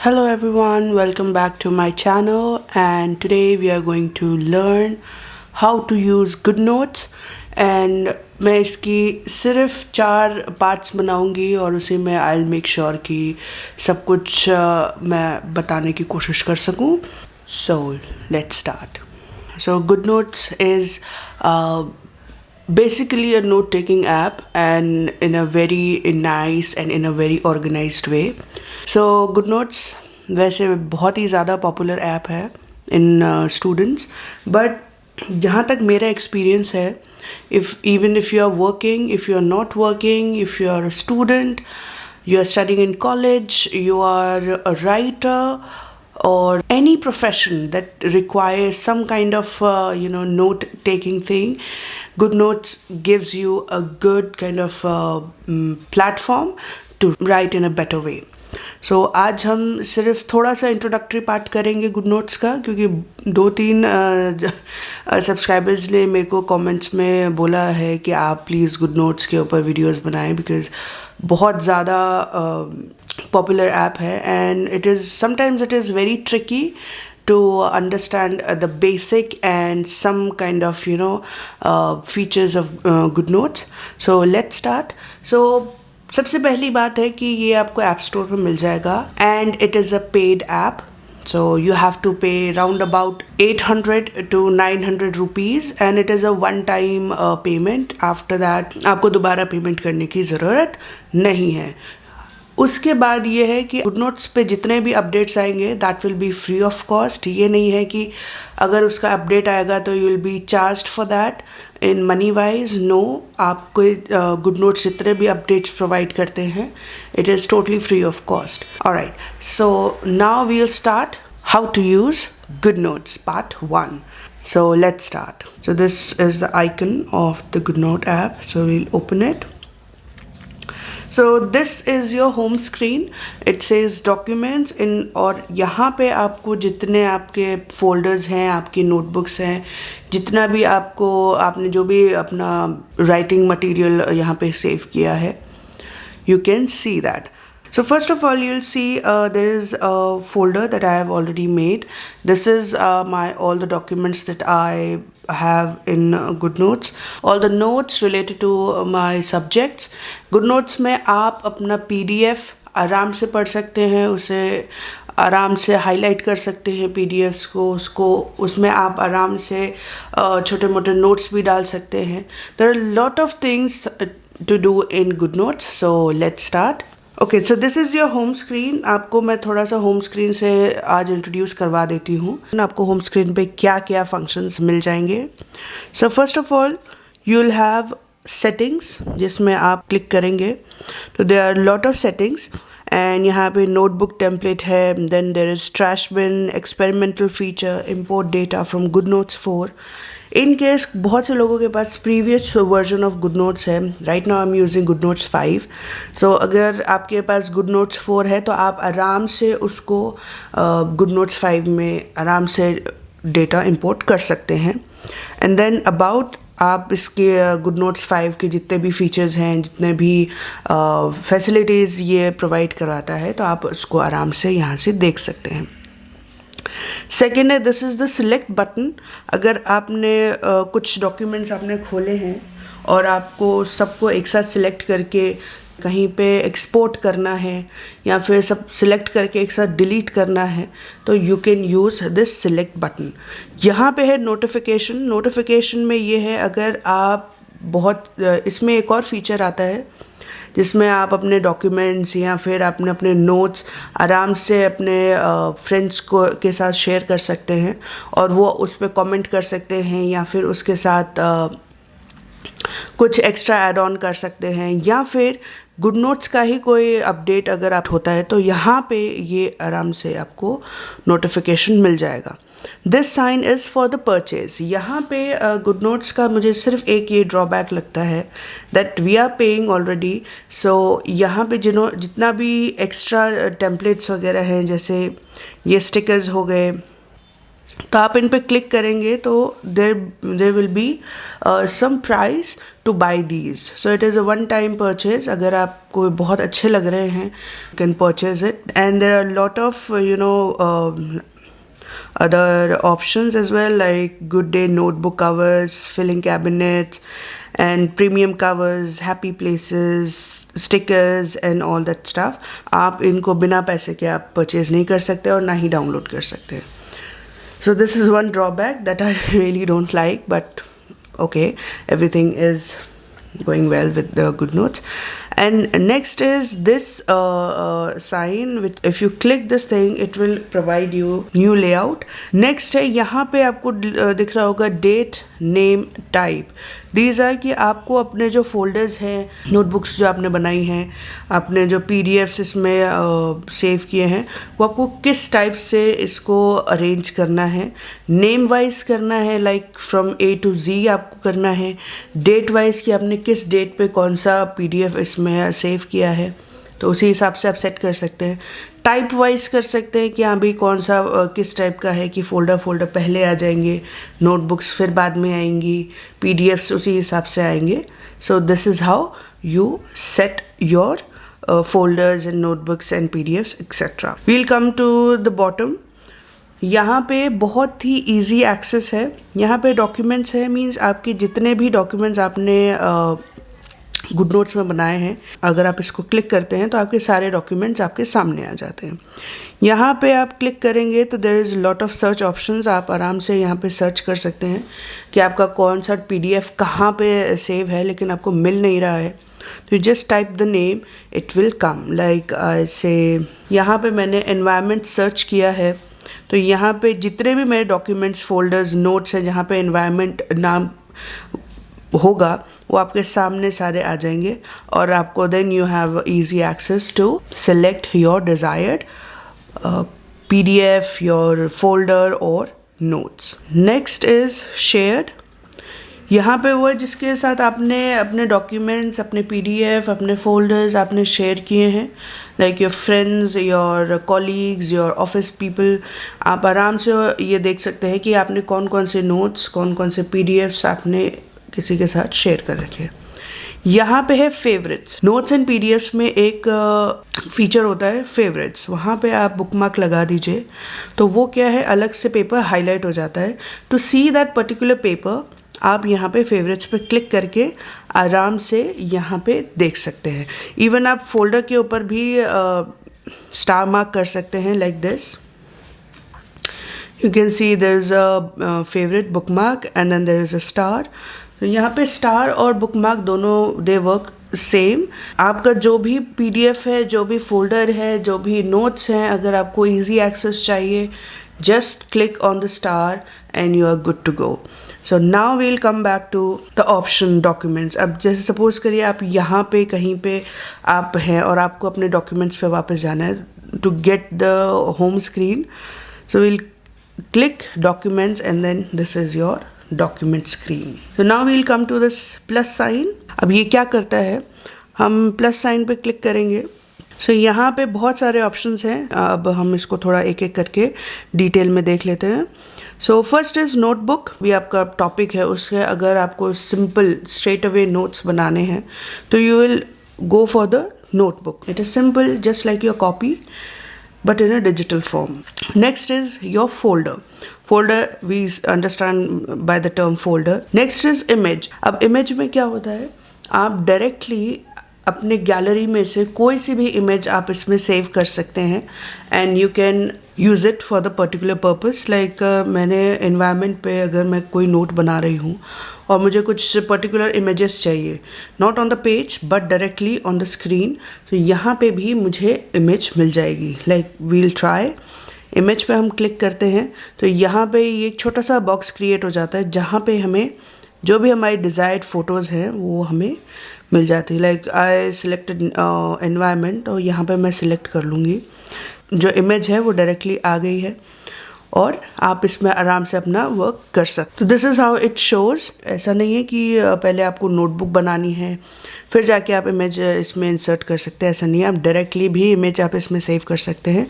Hello everyone, welcome back to my channel and today we are going to learn how to use GoodNotes and मैं इसकी सिर्फ 4 parts बनाऊंगी और उसी में I'll make sure कि सब कुछ मैं बताने की कोशिश कर सकूं. So let's start. So GoodNotes is basically a note-taking app and in a very nice and in a very organized way. So GoodNotes वैसे बहुत ही ज़्यादा पॉपुलर ऐप है इन स्टूडेंट्स बट जहाँ तक मेरा एक्सपीरियंस है even if you are working, if you are not working, if you are a student, you are studying in college, you are a writer or any profession that requires some kind of note taking thing, GoodNotes gives you a good kind of platform to write in a better way. So आज हम सिर्फ थोड़ा सा introductory part करेंगे GoodNotes का क्योंकि 2-3 subscribers ने मेरे को कमेंट्स में बोला है कि आप प्लीज़ GoodNotes के ऊपर वीडियोस बनाएं बिकॉज बहुत ज़्यादा पॉपुलर ऐप है and it is very tricky to understand the basic and some kind of features of GoodNotes. So let's start. So सबसे पहली बात है कि ये आपको ऐप स्टोर पर मिल जाएगा and it is a paid app. So you have to pay round about 800 to 900 rupees and it is a one time payment. After that आपको दोबारा पेमेंट करने की ज़रूरत नहीं है. उसके बाद ये है कि GoodNotes पे जितने भी अपडेट्स आएंगे that will be free of cost. ये नहीं है कि अगर उसका अपडेट आएगा तो you will be charged for that in money wise. No, आपको GoodNotes जितने भी अपडेट्स प्रोवाइड करते हैं it is totally free of cost. Alright, so now we will start how to use GoodNotes part 1. So let's start. So this is the icon of the GoodNote app. So we'll open it. So this is your home screen. It says documents in और यहाँ पे आपको जितने आपके folders हैं, आपकी notebooks हैं, जितना भी आपने जो भी अपना writing material यहाँ पे save किया है, you can see that. So first of all, you'll see there is a folder that I have already made. This is all the documents that I have in GoodNotes. All the notes related to my subjects. GoodNotes में आप अपना PDF आराम से पढ़ सकते हैं, उसे आराम से हाईलाइट कर सकते हैं PDFs को उसमें आप आराम से छोटे मोटे नोट्स भी डाल सकते हैं. There are a lot of things to do in GoodNotes. So let's start. Okay, so this is your home screen. आपको मैं थोड़ा सा होम स्क्रीन से आज इंट्रोड्यूस करवा देती हूँ. आपको होम स्क्रीन पे क्या क्या फंक्शंस मिल जाएंगे. So first of all you will have settings जिसमें आप क्लिक करेंगे तो there are lot of settings and यहाँ पे नोटबुक टेम्पलेट है. Then there is trash bin, experimental feature, import data from GoodNotes 4. In case बहुत से लोगों के पास प्रीवियस वर्जन ऑफ GoodNotes है. Right now I am using GoodNotes 5. So अगर आपके पास GoodNotes 4 है तो आप आराम से उसको GoodNotes 5 में आराम से डेटा इंपोर्ट कर सकते हैं. एंड देन अबाउट आप इसके GoodNotes 5 के जितने भी फीचर्स हैं, जितने भी फैसिलिटीज़ ये प्रोवाइड करवाता है तो आप उसको आराम से यहाँ से देख सकते हैं. सेकेंड है this is the select button. अगर आपने कुछ डॉक्यूमेंट्स आपने खोले हैं और आपको सबको एक साथ सिलेक्ट करके कहीं पे एक्सपोर्ट करना है या फिर सब सिलेक्ट करके एक साथ डिलीट करना है तो you can use this select button. यहाँ पे है नोटिफिकेशन में ये है अगर आप इसमें एक और फीचर आता है जिसमें आप अपने डॉक्यूमेंट्स या फिर अपने नोट्स आराम से अपने फ्रेंड्स के साथ शेयर कर सकते हैं और वो उस पर कमेंट कर सकते हैं या फिर उसके साथ कुछ एक्स्ट्रा ऐड ऑन कर सकते हैं या फिर GoodNotes का ही कोई अपडेट अगर आप होता है तो यहाँ पे ये आराम से आपको नोटिफिकेशन मिल जाएगा. This sign is for the purchase. यहाँ पे GoodNotes का मुझे सिर्फ एक ये ड्रॉबैक लगता है that we are paying already. So यहाँ पे जितना भी एक्स्ट्रा टेम्पलेट्स वगैरह हैं जैसे ये स्टिकर्स हो गए तो आप इन पे क्लिक करेंगे तो there will be some price to buy these. So it is a one time purchase. अगर आपको बहुत अच्छे लग रहे हैं you can purchase it. And there are lot of other options as well, like Good Day notebook covers, filling cabinets, and premium covers, happy places, stickers and all that stuff. आप इनको बिना पैसे के आप परचेज नहीं कर सकते और ना ही डाउनलोड कर सकते. So this is one drawback that I really don't like, but okay, everything is going well with the GoodNotes. And next is this sign, which if you click this thing it will provide you new layout. Next है यहाँ पे आपको दिख रहा होगा date, name, type. These are कि आपको अपने जो folders हैं, notebooks जो आपने बनाई हैं, आपने जो PDFs इसमें सेव किए हैं, वो आपको किस टाइप से इसको अरेंज करना है. नेम वाइज करना है, like from A to Z आपको करना है. डेट वाइज कि आपने किस डेट पे कौन सा PDF इसमें सेव किया है, तो उसी हिसाब से आप सेट कर सकते हैं. टाइप वाइज कर सकते हैं कि हाँ भाई कौन सा किस टाइप का है, कि फोल्डर पहले आ जाएंगे, नोटबुक्स फिर बाद में आएंगी, PDFs उसी हिसाब से आएंगे. So this is how you set your folders and notebooks and PDFs etc. We'll come to the bottom. यहाँ पे बहुत ही easy access है. यहाँ पे documents है, मीन्स आपके जितने भी documents आपने GoodNotes में बनाए हैं, अगर आप इसको क्लिक करते हैं तो आपके सारे डॉक्यूमेंट्स आपके सामने आ जाते हैं. यहाँ पे आप क्लिक करेंगे तो there is lot of search options. आप आराम से यहाँ पे सर्च कर सकते हैं कि आपका कौन सा PDF कहाँ पे सेव है, लेकिन आपको मिल नहीं रहा है. तो you just type the name, it will come. Like से यहाँ पे मैंने एनवायरनमेंट सर्च किया है, तो यहाँ पे जितने भी मेरे डॉक्यूमेंट्स, फोल्डर्स, नोट्स हैं जहाँ पे एनवायरनमेंट नाम होगा वो आपके सामने सारे आ जाएंगे, और आपको then you have easy access to select your desired PDF, your folder और नोट्स. Next is shared. यहाँ पे वो है जिसके साथ आपने अपने डॉक्यूमेंट्स, अपने PDF, अपने फोल्डर्स आपने शेयर किए हैं, like your friends, your colleagues, your office people. आप आराम से ये देख सकते हैं कि आपने कौन कौन से नोट्स, कौन कौन से PDFs आपने किसी के साथ शेयर कर रखे हैं. यहाँ पे है फेवरेट्स. नोट्स एंड PDFs में एक फीचर होता है फेवरेट्स. वहाँ पे आप बुकमार्क लगा दीजिए तो वो क्या है, अलग से पेपर हाईलाइट हो जाता है. To see that particular paper आप यहाँ पे फेवरेट्स पे क्लिक करके आराम से यहाँ पे देख सकते हैं. इवन आप फोल्डर के ऊपर भी स्टार मार्क कर सकते हैं, like this. You can see there is a favourite bookmark and then there is a star. तो यहाँ पे स्टार और बुकमार्क दोनों दे वर्क सेम. आपका जो भी PDF है, जो भी फोल्डर है, जो भी नोट्स हैं, अगर आपको इजी एक्सेस चाहिए, just click on the star and you are good to go. So now we'll come back to the option documents. अब जैसे सपोज करिए आप यहाँ पे कहीं पे आप हैं और आपको अपने डॉक्यूमेंट्स पे वापस जाना है, to get the home screen. So we'll click documents and then this is your document screen. So now we'll come to this plus sign. अब ये क्या करता है, हम प्लस साइन पे क्लिक करेंगे. सो यहाँ पे बहुत सारे ऑप्शंस हैं. अब हम इसको थोड़ा एक एक करके डिटेल में देख लेते हैं. So first is notebook. भी आपका टॉपिक है, उससे अगर आपको सिंपल स्ट्रेट अवे नोट्स बनाने हैं तो you will go for the notebook. It is simple, just like your copy, but in a digital form. Next is your folder. Folder we understand by the term folder. Next is image. अब image में क्या होता है, आप directly अपने gallery में से कोई सी भी इमेज आप इसमें सेव कर सकते हैं and you can use it for the particular purpose. Like मैंने एनवायरनमेंट पे अगर मैं कोई नोट बना रही हूँ और मुझे कुछ पर्टिकुलर इमेजेस चाहिए, not on the page but directly on the screen, तो यहाँ पे भी मुझे इमेज मिल जाएगी. Like we'll try. इमेज पे हम क्लिक करते हैं तो यहाँ पे ये एक छोटा सा बॉक्स क्रिएट हो जाता है जहाँ पे हमें जो भी हमारी डिज़ायर्ड फ़ोटोज़ हैं वो हमें मिल जाती है. लाइक आई सिलेक्टेड एनवायरनमेंट और यहाँ पे मैं सिलेक्ट कर लूँगी. जो इमेज है वो डायरेक्टली आ गई है और आप इसमें आराम से अपना वर्क कर सकते. तो this is how it shows. ऐसा नहीं है कि पहले आपको नोटबुक बनानी है, फिर जाके आप इमेज इसमें इंसर्ट कर सकते हैं। ऐसा नहीं है, आप डायरेक्टली भी इमेज आप इसमें सेव कर सकते हैं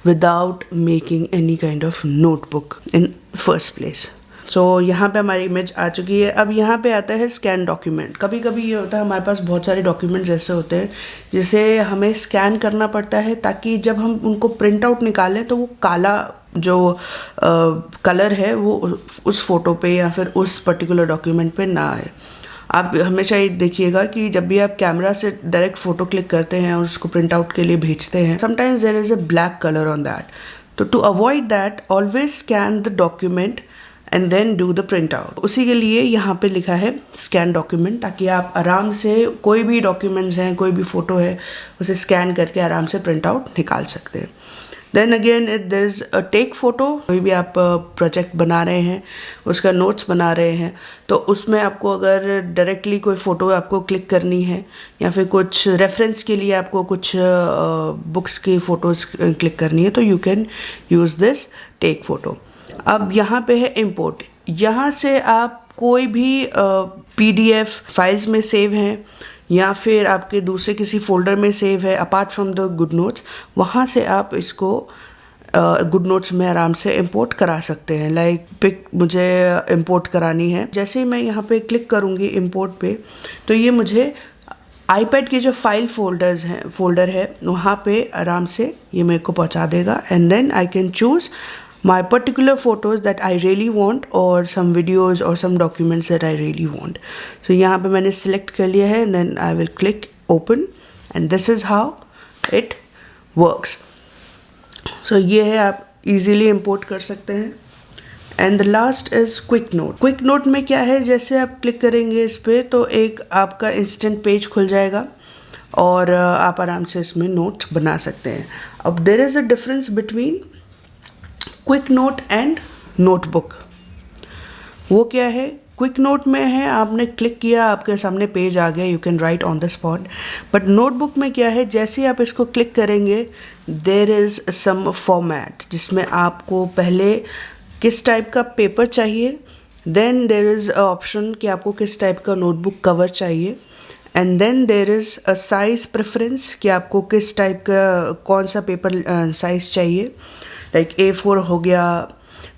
without making any kind of notebook in first place. So यहाँ पे हमारी इमेज आ चुकी है। अब यहाँ पे आता है स्कैन डॉक्यूमेंट। कभी कभी ये होता है हमारे पास बहुत सारे डॉक्यूमेंट्स ऐसे होते हैं जिसे हमें स्कैन करना पड़ता है, ताकि जब हम उनको प्रिंट आउट निकालें तो वो काला जो कलर है वो उस फोटो पे या फिर उस पर्टिकुलर डॉक्यूमेंट पे ना आए। आप हमेशा ये देखिएगा कि जब भी आप कैमरा से डायरेक्ट फ़ोटो क्लिक करते हैं और उसको प्रिंट आउट के लिए भेजते हैं, sometimes there is a black colour on that. तो to avoid that always scan the document and then do the print out. उसी के लिए यहाँ पे लिखा है स्कैन डॉक्यूमेंट, ताकि आप आराम से कोई भी डॉक्यूमेंट्स हैं, कोई भी फ़ोटो है, उसे स्कैन करके आराम से प्रिंट आउट निकाल सकते हैं। Then again there is a take photo. कोई भी आप प्रोजेक्ट बना रहे हैं, उसका नोट्स बना रहे हैं, तो उसमें आपको अगर डायरेक्टली कोई फ़ोटो आपको क्लिक करनी है या फिर कुछ रेफरेंस के लिए आपको कुछ बुक्स की फ़ोटोज़ क्लिक करनी है, तो you can use this take photo. अब यहाँ पे है इम्पोर्ट। यहाँ से आप कोई भी PDF फाइल्स में सेव हैं या फिर आपके दूसरे किसी फोल्डर में सेव है apart from the good notes, वहाँ से आप इसको गुड नोट्स में आराम से इंपोर्ट करा सकते हैं। लाइक पिक मुझे इंपोर्ट करानी है, जैसे ही मैं यहाँ पे क्लिक करूँगी इंपोर्ट पे, तो ये मुझे आईपैड के जो फाइल फोल्डर है वहाँ पे आराम से ये मेरे को पहुँचा देगा। And then I can choose my particular photos that I really want or some videos or some documents that I really want. So यहाँ पे मैंने select कर लिया है and then I will click open and this is how it works. So ये है, आप easily import कर सकते हैं। And the last is quick note. quick note में क्या है, जैसे आप क्लिक करेंगे इस पर तो एक आपका instant पेज खुल जाएगा और आप आराम से इसमें नोट्स बना सकते हैं। अब there is a difference between quick note and notebook. वो क्या है, क्विक नोट में है आपने क्लिक किया, आपके सामने पेज आ गया, you can write on the spot. But notebook में क्या है, जैसे ही आप इसको क्लिक करेंगे देयर इज़ सम फॉर्मेट, जिसमें आपको पहले किस टाइप का पेपर चाहिए, then there is a option कि आपको किस टाइप का नोटबुक कवर चाहिए, and then there is a size preference कि आपको किस टाइप का कौन सा पेपर साइज़ चाहिए। लाइक A4 हो गया,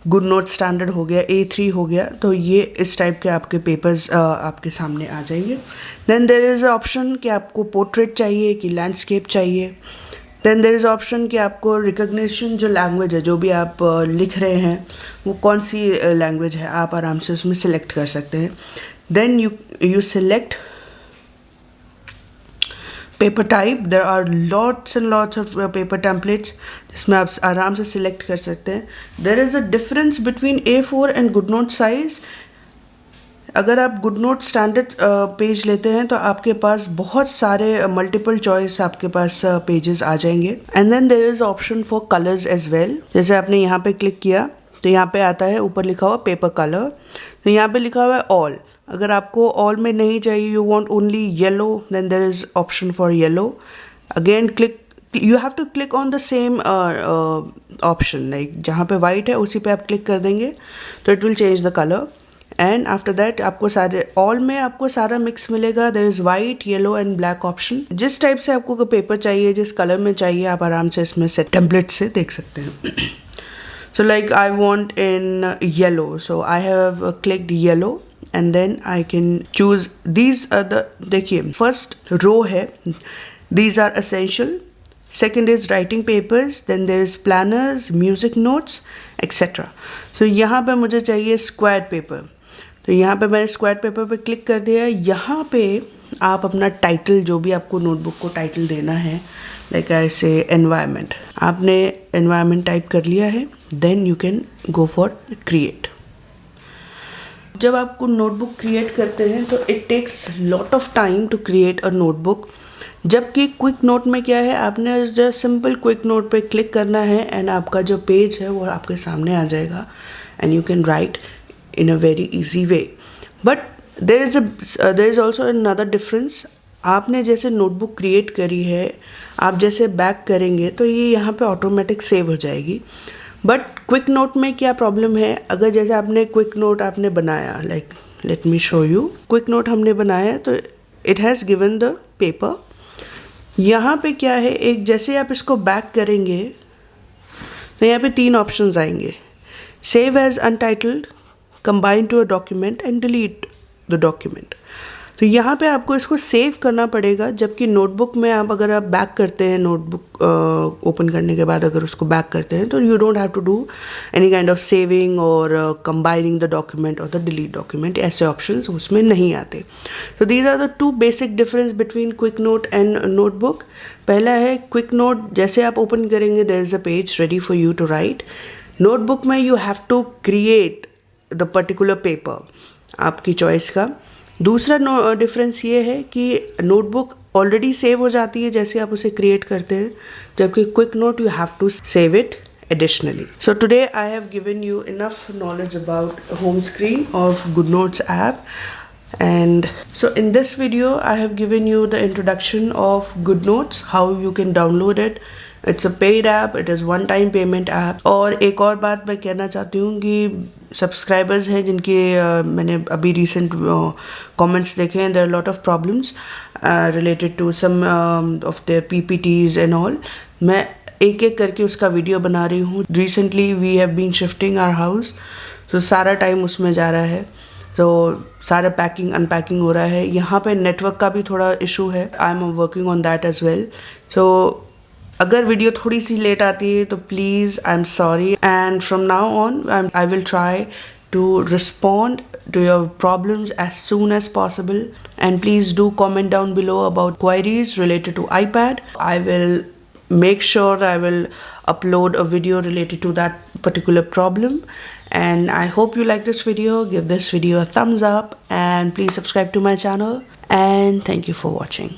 गुड नोट स्टैंडर्ड हो गया, A3 हो गया, तो ये इस टाइप के आपके पेपर्स आपके सामने आ जाएंगे। देन देयर इज़ ऑप्शन कि आपको पोर्ट्रेट चाहिए कि लैंडस्केप चाहिए। देन देयर इज़ ऑप्शन कि आपको रिकग्निशन जो लैंग्वेज है, जो भी आप लिख रहे हैं वो कौन सी लैंग्वेज है, आप आराम से उसमें सिलेक्ट कर सकते हैं। Then you select paper type. There are lots and lots of paper templates जिसमें आप आराम से सिलेक्ट कर सकते हैं। There is a difference between A4 and good note size. अगर आप गुड नोट स्टैंडर्ड पेज लेते हैं तो आपके पास बहुत सारे मल्टीपल चॉइस आपके पास पेजेस आ जाएंगे। And then there is option for colours as well. जैसे आपने यहाँ पे क्लिक किया तो यहाँ पे आता है, ऊपर लिखा हुआ पेपर कलर, तो यहाँ पे लिखा हुआ है ऑल। अगर आपको ऑल में नहीं चाहिए, you want only yellow, then there is option for yellow. Again click, you have to click on the same option, like जहाँ पे वाइट है उसी पे आप क्लिक कर देंगे तो it will change the colour. And after that आपको सारे ऑल में आपको सारा मिक्स मिलेगा। There is white, yellow and black option. जिस टाइप से आपको पेपर चाहिए, जिस कलर में चाहिए, आप आराम से इसमें से टेम्पलेट से देख सकते हैं। So like I want in yellow, so I have clicked yellow and then I can choose these are the, देखिए first row है, these are essential, second is writing papers, then there is planners, music notes etc. So यहाँ पे मुझे चाहिए squared paper, तो यहाँ पे मैंने स्क्वायर पेपर पे क्लिक कर दिया। यहाँ पे आप अपना टाइटल, जो भी आपको नोटबुक को टाइटल देना है, लाइक ऐसे एनवायरनमेंट, आपने एनवायरनमेंट टाइप कर लिया है, then you can go for create. जब आपको नोटबुक क्रिएट करते हैं तो it takes lot of time to create a notebook, जबकि क्विक नोट में क्या है, आपने जो सिंपल क्विक नोट पे क्लिक करना है एंड आपका जो पेज है वो आपके सामने आ जाएगा and you can write in a very easy way. But there is also another difference. आपने जैसे नोटबुक क्रिएट करी है, आप जैसे बैक करेंगे तो ये यहाँ पे ऑटोमेटिक सेव हो जाएगी। बट क्विक नोट में क्या प्रॉब्लम है, अगर जैसे आपने क्विक नोट आपने बनाया, like let me show you, quick note हमने बनाया तो it has given the paper. यहाँ पे क्या है, एक जैसे आप इसको बैक करेंगे तो यहाँ पे 3 ऑप्शंस आएंगे, save as untitled, combine to a document and delete the document. तो यहाँ पे आपको इसको सेव करना पड़ेगा, जबकि नोटबुक में आप अगर आप बैक करते हैं, नोटबुक ओपन करने के बाद अगर उसको बैक करते हैं तो you don't have to do any kind of saving और कंबाइनिंग द डॉक्यूमेंट और द डिलीट डॉक्यूमेंट, ऐसे ऑप्शंस उसमें नहीं आते। तो these are the 2 basic difference between quick note and notebook. पहला है क्विक नोट, जैसे आप ओपन करेंगे there is a page ready for you to write. Notebook में you have to create the particular paper, आपकी चॉइस का। दूसरा difference ये है कि नोटबुक ऑलरेडी सेव हो जाती है जैसे आप उसे क्रिएट करते हैं, जबकि quick note you have to save it additionally. So today I have given you enough knowledge about home screen of GoodNotes app, and so in this video I have given you the introduction of GoodNotes, how you can download it. It's a paid app, it is one time payment app. और एक और बात मैं कहना चाहती हूँ कि subscribers हैं जिनके मैंने अभी रिसेंट कमेंट्स देखे हैं, there are lot of problems related to some of their PPTs and all. मैं एक एक करके उसका वीडियो बना रही हूँ। Recently we have been shifting our house, तो सारा टाइम उसमें जा रहा है, तो सारा पैकिंग अनपैकिंग हो रहा है। यहाँ पे नेटवर्क का भी थोड़ा इशू है, I am working on that as well. So अगर वीडियो थोड़ी सी लेट आती है तो please I am sorry, and from now on I will try to respond to your problems as soon as possible, and please do comment down below about queries related to iPad. I will make sure I will upload a video related to that particular problem, and I hope you like this video. Give this video a thumbs up and please subscribe to my channel, and thank you for watching.